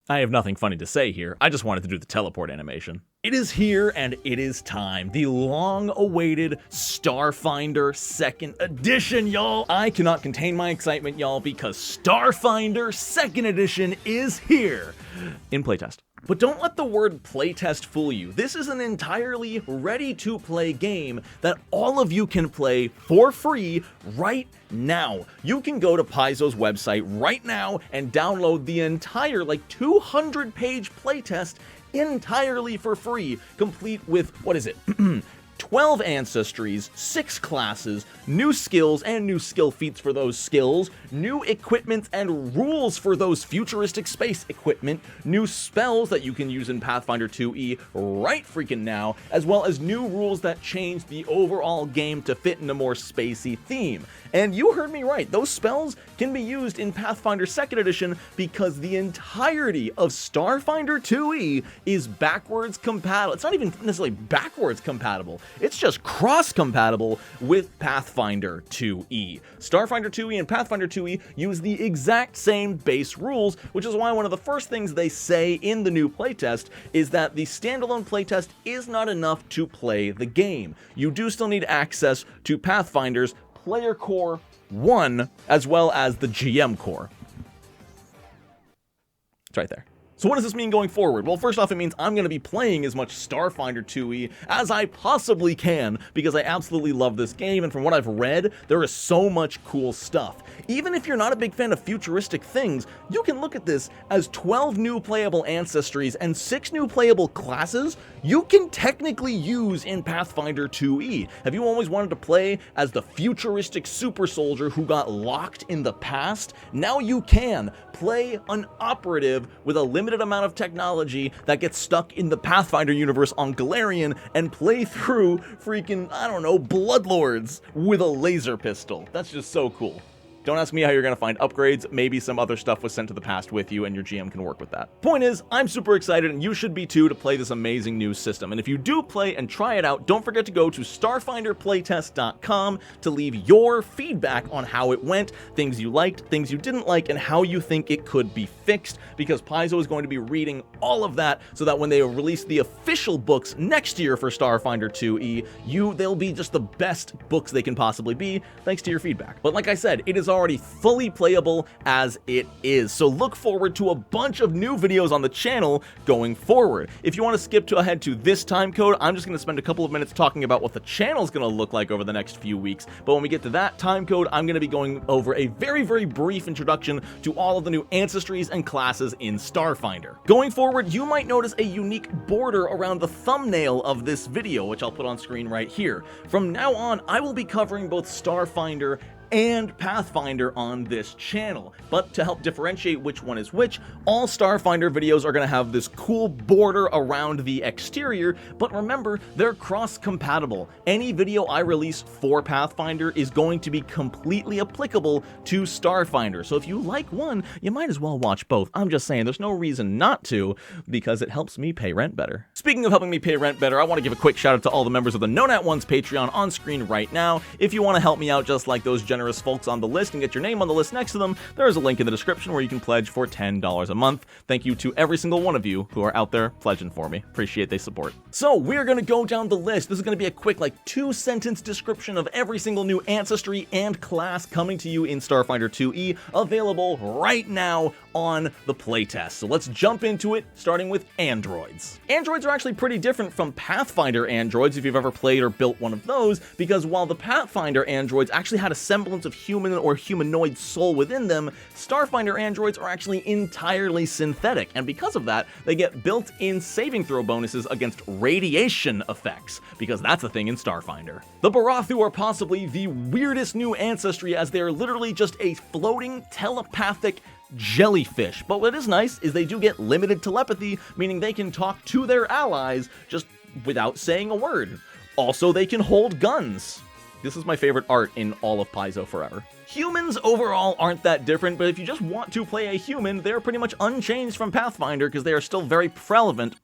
I have nothing funny to say here, I just wanted to do the teleport animation. It is here and it is time. The long-awaited Starfinder 2nd Edition, y'all. I cannot contain my excitement, y'all, because Starfinder 2nd Edition is here in playtest. But don't let the word playtest fool you. This is an entirely ready-to-play game that all of you can play for free right now. You can go to Paizo's website right now and download the entire, 200-page playtest entirely for free, complete with, 12 ancestries, 6 classes, new skills and new skill feats for those skills, new equipment and rules for those futuristic space equipment, new spells that you can use in Pathfinder 2e right freaking now, as well as new rules that change the overall game to fit in a more spacey theme. And you heard me right, those spells can be used in Pathfinder 2nd Edition because the entirety of Starfinder 2e is backwards compatible. It's not even necessarily backwards compatible. It's just cross-compatible with Pathfinder 2e. Starfinder 2e and Pathfinder 2e use the exact same base rules, which is why one of the first things they say in the new playtest is that the standalone playtest is not enough to play the game. You do still need access to Pathfinder's Player Core 1, as well as the GM Core. It's right there. So what does this mean going forward? Well, first off, it means I'm going to be playing as much Starfinder 2e as I possibly can, because I absolutely love this game, and from what I've read, there is so much cool stuff. Even if you're not a big fan of futuristic things, you can look at this as 12 new playable ancestries and 6 new playable classes you can technically use in Pathfinder 2e. Have you always wanted to play as the futuristic super soldier who got locked in the past? Now you can play an operative with a limited amount of technology that gets stuck in the Pathfinder universe on Galarian and play through freaking, bloodlords with a laser pistol. That's just so cool. Don't ask me how you're going to find upgrades. Maybe some other stuff was sent to the past with you and your GM can work with that. Point is, I'm super excited and you should be too to play this amazing new system. And if you do play and try it out, don't forget to go to starfinderplaytest.com to leave your feedback on how it went, things you liked, things you didn't like, and how you think it could be fixed, because Paizo is going to be reading all of that so that when they release the official books next year for Starfinder 2e, they'll be just the best books they can possibly be, thanks to your feedback. But like I said, it is already fully playable as it is, so look forward to a bunch of new videos on the channel going forward. If you want to skip ahead to this time code, I'm just going to spend a couple of minutes talking about what the channel's going to look like over the next few weeks, but when we get to that time code, I'm going to be going over a very, very brief introduction to all of the new ancestries and classes in Starfinder. Going forward, you might notice a unique border around the thumbnail of this video, which I'll put on screen right here. From now on, I will be covering both Starfinder and Pathfinder on this channel, but to help differentiate which one is which, all Starfinder videos are going to have this cool border around the exterior, but remember, they're cross-compatible. Any video I release for Pathfinder is going to be completely applicable to Starfinder, so if you like one, you might as well watch both. I'm just saying, there's no reason not to, because it helps me pay rent better. Speaking of helping me pay rent better, I want to give a quick shout out to all the members of the No Nat One's Patreon on screen right now. If you want to help me out just like those generous folks on the list and get your name on the list next to them, there is a link in the description where you can pledge for $10 a month. Thank you to every single one of you who are out there pledging for me. Appreciate the support. So we're going to go down the list. This is going to be a quick 2-sentence description of every single new ancestry and class coming to you in Starfinder 2e, available right now on the playtest. So let's jump into it, starting with androids. Androids are actually pretty different from Pathfinder androids if you've ever played or built one of those, because while the Pathfinder androids actually had a semblance of human or humanoid soul within them, Starfinder androids are actually entirely synthetic, and because of that, they get built-in saving throw bonuses against radiation effects, because that's a thing in Starfinder. The Barathu are possibly the weirdest new ancestry, as they are literally just a floating telepathic jellyfish, but what is nice is they do get limited telepathy, meaning they can talk to their allies just without saying a word. Also, they can hold guns. This is my favorite art in all of Paizo forever. Humans overall aren't that different, but if you just want to play a human, they're pretty much unchanged from Pathfinder because they are still very prevalent,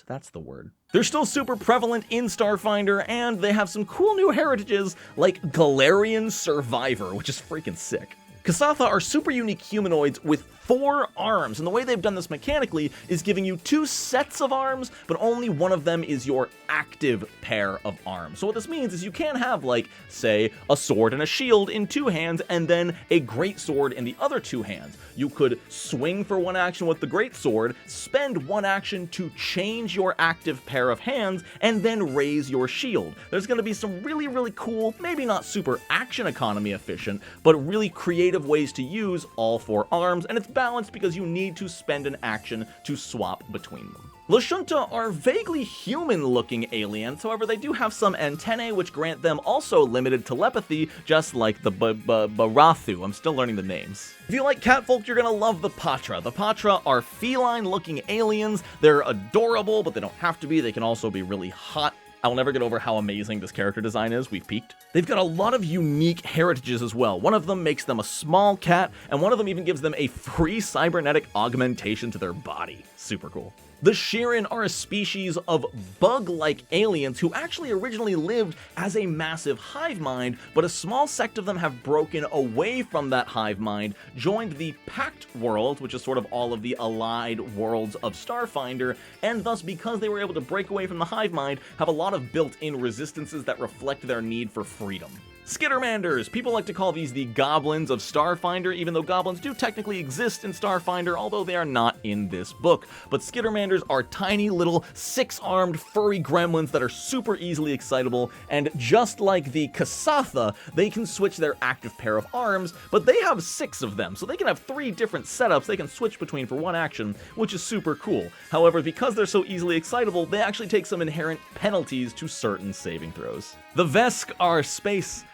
that's the word. They're still super prevalent in Starfinder, and they have some cool new heritages like Galarian Survivor, which is freaking sick. Kasatha are super unique humanoids with 4 arms, and the way they've done this mechanically is giving you 2 sets of arms, but only one of them is your active pair of arms. So what this means is you can have, like, say, a sword and a shield in 2 hands, and then a great sword in the other 2 hands. You could swing for 1 action with the great sword, spend 1 action to change your active pair of hands, and then raise your shield. There's going to be some really, really cool, maybe not super action economy efficient, but really creative ways to use all 4 arms, and it's balanced because you need to spend an action to swap between them. Lashunta are vaguely human-looking aliens, however they do have some antennae which grant them also limited telepathy, just like the Barathu. I'm still learning the names. If you like catfolk, you're gonna love the Patra. The Patra are feline-looking aliens. They're adorable, but they don't have to be. They can also be really hot. I will never get over how amazing this character design is. We've peaked. They've got a lot of unique heritages as well. One of them makes them a small cat, and one of them even gives them a free cybernetic augmentation to their body. Super cool. The Shirin are a species of bug-like aliens who actually originally lived as a massive hive mind, but a small sect of them have broken away from that hive mind, joined the Pact world, which is sort of all of the allied worlds of Starfinder, and thus, because they were able to break away from the hive mind, have a lot of built-in resistances that reflect their need for freedom. Skittermanders! People like to call these the goblins of Starfinder, even though goblins do technically exist in Starfinder, although they are not in this book. But Skittermanders are tiny little 6-armed furry gremlins that are super easily excitable, and just like the Kasatha, they can switch their active pair of arms, but they have 6 of them, so they can have 3 different setups they can switch between for 1 action, which is super cool. However, because they're so easily excitable, they actually take some inherent penalties to certain saving throws. The Vesk are space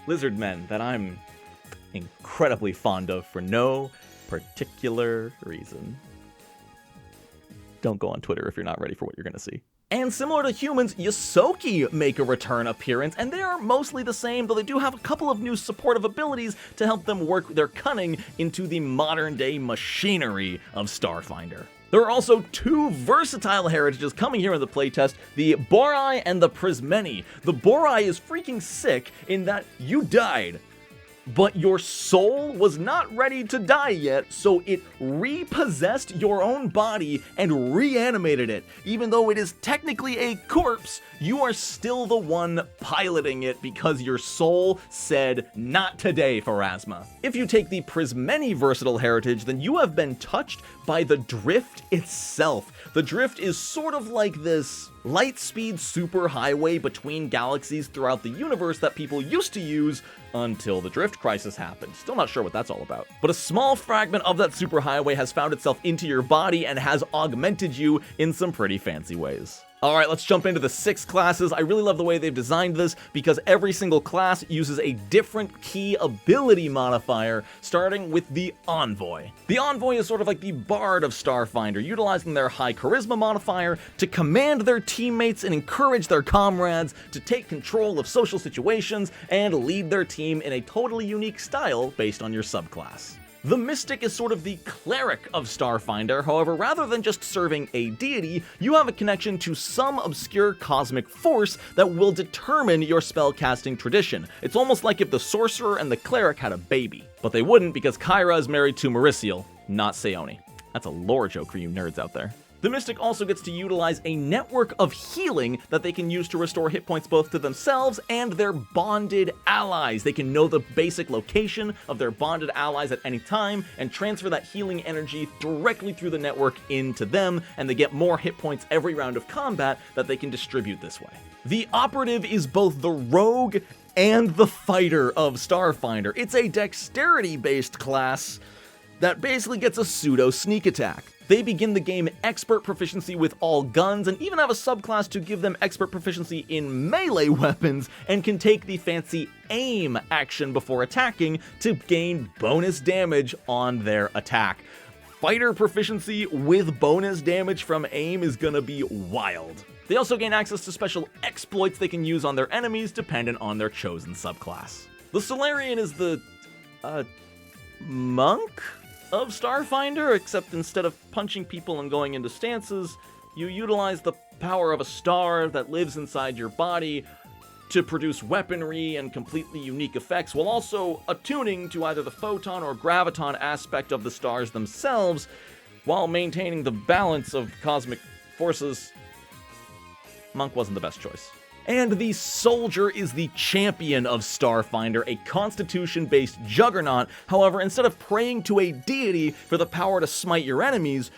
lizard men that I'm incredibly fond of for no particular reason. Don't go on Twitter if you're not ready for what you're going to see. And similar to humans, Yosoki make a return appearance, and they are mostly the same, though they do have a couple of new supportive abilities to help them work their cunning into the modern-day machinery of Starfinder. There are also 2 versatile heritages coming here in the playtest, the Borai and the Prismeni. The Borai is freaking sick in that you died, but your soul was not ready to die yet, so it repossessed your own body and reanimated it. Even though it is technically a corpse, you are still the one piloting it because your soul said, "Not today, Pharasma." If you take the Prismeni versatile heritage, then you have been touched by the Drift itself. The Drift is sort of like this light-speed superhighway between galaxies throughout the universe that people used to use until the Drift Crisis happened. Still not sure what that's all about. But a small fragment of that superhighway has found itself into your body and has augmented you in some pretty fancy ways. Alright, let's jump into the 6 classes. I really love the way they've designed this because every single class uses a different key ability modifier, starting with the Envoy. The Envoy is sort of like the Bard of Starfinder, utilizing their high charisma modifier to command their teammates and encourage their comrades to take control of social situations and lead their team in a totally unique style based on your subclass. The Mystic is sort of the cleric of Starfinder, however, rather than just serving a deity, you have a connection to some obscure cosmic force that will determine your spellcasting tradition. It's almost like if the sorcerer and the cleric had a baby. But they wouldn't because Kyra is married to Mauricio, not Seoni. That's a lore joke for you nerds out there. The Mystic also gets to utilize a network of healing that they can use to restore hit points both to themselves and their bonded allies. They can know the basic location of their bonded allies at any time and transfer that healing energy directly through the network into them, and they get more hit points every round of combat that they can distribute this way. The Operative is both the rogue and the fighter of Starfinder. It's a dexterity-based class that basically gets a pseudo sneak attack. They begin the game expert proficiency with all guns and even have a subclass to give them expert proficiency in melee weapons and can take the fancy aim action before attacking to gain bonus damage on their attack. Fighter proficiency with bonus damage from aim is gonna be wild. They also gain access to special exploits they can use on their enemies dependent on their chosen subclass. The Solarian is the monk of Starfinder, except instead of punching people and going into stances, you utilize the power of a star that lives inside your body to produce weaponry and completely unique effects, while also attuning to either the photon or graviton aspect of the stars themselves, while maintaining the balance of cosmic forces. Monk wasn't the best choice. And the Soldier is the champion of Starfinder, a constitution-based juggernaut. However, instead of praying to a deity for the power to smite your enemies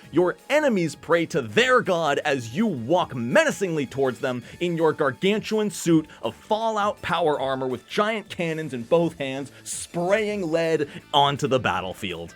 pray to their god as you walk menacingly towards them in your gargantuan suit of Fallout power armor with giant cannons in both hands, spraying lead onto the battlefield.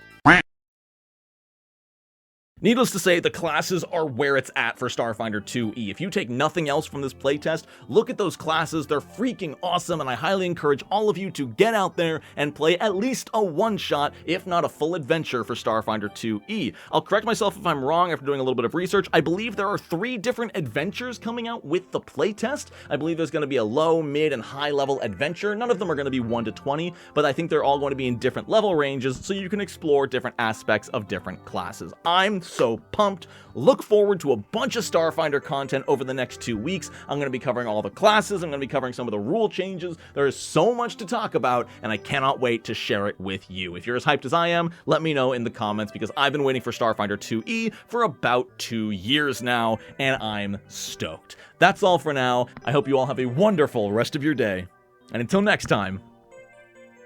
Needless to say, the classes are where it's at for Starfinder 2e. If you take nothing else from this playtest, look at those classes. They're freaking awesome, and I highly encourage all of you to get out there and play at least a one-shot, if not a full adventure, for Starfinder 2e. I'll correct myself if I'm wrong after doing a little bit of research. I believe there are 3 different adventures coming out with the playtest. I believe there's going to be a low, mid, and high-level adventure. None of them are going to be 1 to 20, but I think they're all going to be in different level ranges, so you can explore different aspects of different classes. I'm so pumped. Look forward to a bunch of Starfinder content over the next 2 weeks. I'm going to be covering all the classes. I'm going to be covering some of the rule changes. There is so much to talk about, and I cannot wait to share it with you. If you're as hyped as I am, let me know in the comments, because I've been waiting for Starfinder 2e for about 2 years now, and I'm stoked. That's all for now. I hope you all have a wonderful rest of your day. And until next time,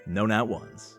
no nat ones.